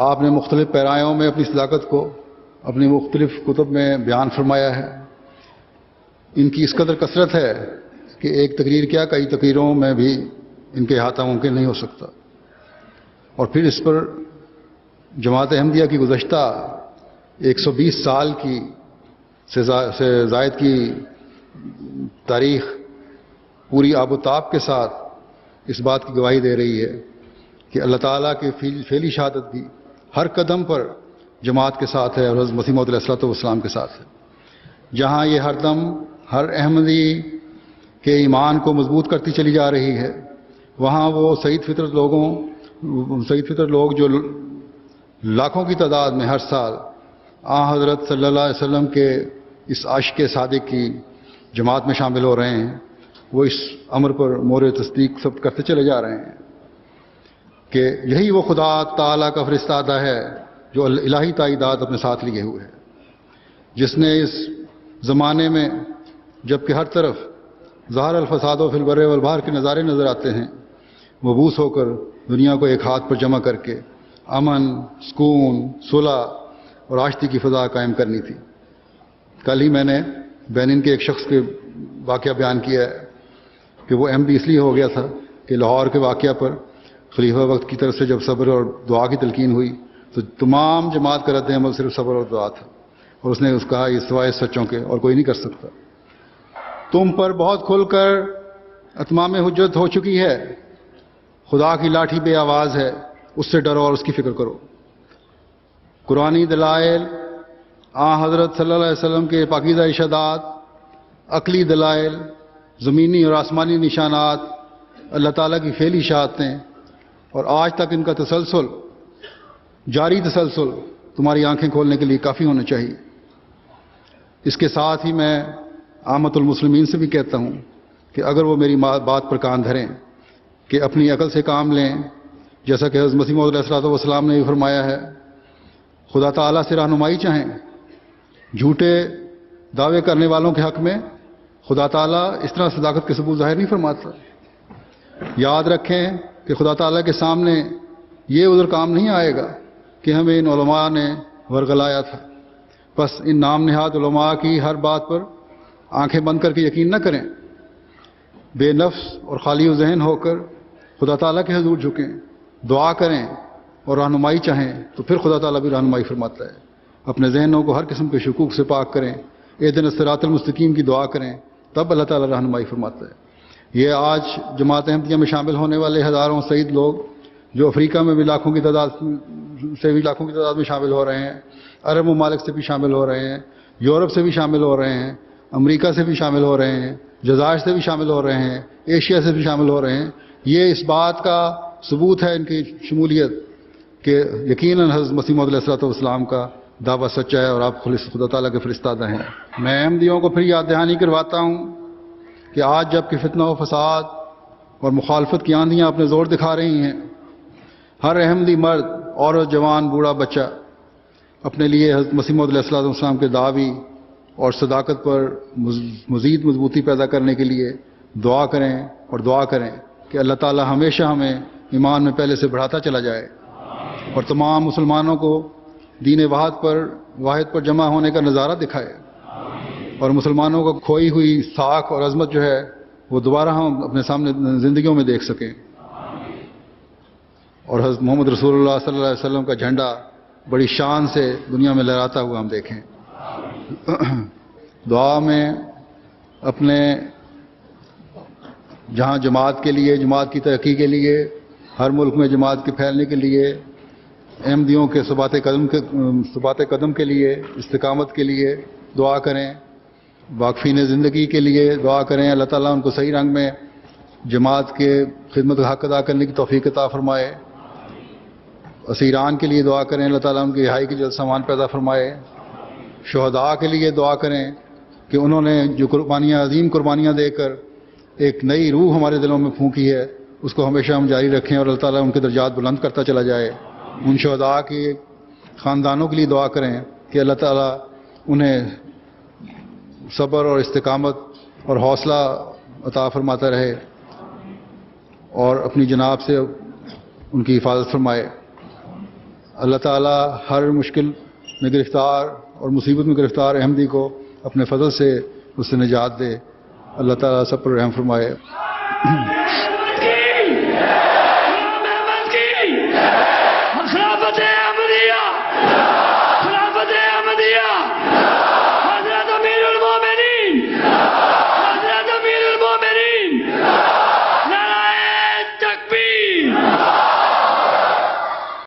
آپ نے مختلف پیرایوں میں اپنی صداقت کو اپنی مختلف کتب میں بیان فرمایا ہے۔ ان کی اس قدر کثرت ہے کہ ایک تقریر کیا کئی تقریروں میں بھی ان کے احاطہ ممکن نہیں ہو سکتا۔ اور پھر اس پر جماعت احمدیہ کی گزشتہ 120 سال کی سے زائد کی تاریخ پوری آب و تاب کے ساتھ اس بات کی گواہی دے رہی ہے کہ اللہ تعالیٰ کی فعلی شہادت بھی ہر قدم پر جماعت کے ساتھ ہے اور حضرت مسیح موعود علیہ السلام کے ساتھ ہے۔ جہاں یہ ہر دم ہر احمدی کے ایمان کو مضبوط کرتی چلی جا رہی ہے، وہاں وہ سعید فطرت لوگ جو لاکھوں کی تعداد میں ہر سال حضرت صلی اللہ علیہ وسلم کے اس عاشق صادق کی جماعت میں شامل ہو رہے ہیں، وہ اس امر پر مہر تصدیق سب کرتے چلے جا رہے ہیں کہ یہی وہ خدا تعالیٰ کا فرستادہ ہے جو الہی تائیدات اپنے ساتھ لیے ہوئے ہے، جس نے اس زمانے میں جبکہ ہر طرف ظاہر الفساد و فی البر والبحر کے نظارے نظر آتے ہیں، مبعوث ہو کر دنیا کو ایک ہاتھ پر جمع کر کے امن، سکون، صلح اور آشتی کی فضا قائم کرنی تھی۔ کل ہی میں نے بینن کے ایک شخص کے واقعہ بیان کیا ہے کہ وہ احمدی اس لیے ہو گیا تھا کہ لاہور کے واقعہ پر خلیفہ وقت کی طرف سے جب صبر اور دعا کی تلقین ہوئی تو تمام جماعت کا رد عمل صرف صبر اور دعا تھا، اور اس نے کہا یہ سوائے سچوں کے اور کوئی نہیں کر سکتا۔ تم پر بہت کھل کر اتمام حجت ہو چکی ہے، خدا کی لاٹھی بے آواز ہے، اس سے ڈرو اور اس کی فکر کرو۔ قرآنی دلائل، حضرت صلی اللہ علیہ وسلم کے پاکیزہ ارشادات، عقلی دلائل، زمینی اور آسمانی نشانات، اللہ تعالیٰ کی فعلی شہادتیں اور آج تک ان کا تسلسل، جاری تسلسل تمہاری آنکھیں کھولنے کے لیے کافی ہونا چاہیے۔ اس کے ساتھ ہی میں عامت المسلمین سے بھی کہتا ہوں کہ اگر وہ میری بات پر کان دھریں کہ اپنی عقل سے کام لیں، جیسا کہ حضرت مسیح موعود علیہ السلام نے بھی فرمایا ہے، خدا تعالیٰ سے رہنمائی چاہیں۔ جھوٹے دعوے کرنے والوں کے حق میں خدا تعالیٰ اس طرح صداقت کے ثبوت ظاہر نہیں فرماتا۔ یاد رکھیں کہ خدا تعالیٰ کے سامنے یہ عذر کام نہیں آئے گا کہ ہمیں ان علماء نے ورگلایا تھا۔ بس ان نام نہاد علماء کی ہر بات پر آنکھیں بند کر کے یقین نہ کریں، بے نفس اور خالی ذہن ہو کر خدا تعالیٰ کے حضور جھکیں، دعا کریں اور رہنمائی چاہیں تو پھر خدا تعالیٰ بھی رہنمائی فرماتا ہے۔ اپنے ذہنوں کو ہر قسم کے شکوک سے پاک کریں، اہدنا الصراط المستقیم کی دعا کریں، تب اللہ تعالیٰ رہنمائی فرماتا ہے۔ یہ آج جماعت احمدیہ میں شامل ہونے والے ہزاروں سعید لوگ جو افریقہ میں بھی لاکھوں کی تعداد میں شامل ہو رہے ہیں، عرب ممالک سے بھی شامل ہو رہے ہیں، یورپ سے بھی شامل ہو رہے ہیں، امریکہ سے بھی شامل ہو رہے ہیں، جزائر سے بھی شامل ہو رہے ہیں، ایشیا سے بھی شامل ہو رہے ہیں، یہ اس بات کا ثبوت ہے ان کی شمولیت کہ یقیناً حضرت مسیح موعود علیہ السلام کا دعویٰ سچا ہے اور آپ خدا تعالیٰ کے فرستادہ ہیں۔ میں احمدیوں کو پھر یاد دہانی کرواتا ہوں کہ آج جب کہ فتنہ و فساد اور مخالفت کی آندیاں اپنے زور دکھا رہی ہیں، ہر احمدی مرد، عورت، جوان، بوڑھا، بچہ اپنے لیے حضرت مسیح موعود علیہ السلام کے دعوی اور صداقت پر مزید مضبوطی پیدا کرنے کے لیے دعا کریں کہ اللہ تعالی ہمیشہ ہمیں ایمان میں پہلے سے بڑھاتا چلا جائے اور تمام مسلمانوں کو دین واحد پر جمع ہونے کا نظارہ دکھائے، اور مسلمانوں کو کھوئی ہوئی ساکھ اور عظمت جو ہے وہ دوبارہ ہم اپنے سامنے زندگیوں میں دیکھ سکیں، اور حضرت محمد رسول اللہ صلی اللہ علیہ وسلم کا جھنڈا بڑی شان سے دنیا میں لہراتا ہوا ہم دیکھیں۔ دعا میں اپنے جہاں جماعت کے لیے، جماعت کی ترقی کے لیے، ہر ملک میں جماعت کے پھیلنے کے لیے، احمدیوں کے ثبات قدم کے لیے، استقامت کے لیے دعا کریں، واقفین زندگی کے لیے دعا کریں، اللہ تعالیٰ ان کو صحیح رنگ میں جماعت کے خدمت کا حق ادا کرنے کی توفیق عطا فرمائے، اسیران کے لیے دعا کریں، اللہ تعالیٰ ان کی رہائی کے جلد سامان پیدا فرمائے، شہداء کے لیے دعا کریں کہ انہوں نے جو عظیم قربانیاں دے کر ایک نئی روح ہمارے دلوں میں پھونکی ہے، اس کو ہمیشہ ہم جاری رکھیں اور اللہ تعالیٰ ان کے درجات بلند کرتا چلا جائے۔ ان شہداء کے خاندانوں کے لیے دعا کریں کہ اللہ تعالیٰ انہیں صبر اور استقامت اور حوصلہ عطا فرماتا رہے اور اپنی جناب سے ان کی حفاظت فرمائے۔ اللہ تعالیٰ ہر مشکل میں گرفتار اور مصیبت میں گرفتار احمدی کو اپنے فضل سے اس سے نجات دے. اللہ تعالیٰ سب پر رحم فرمائے.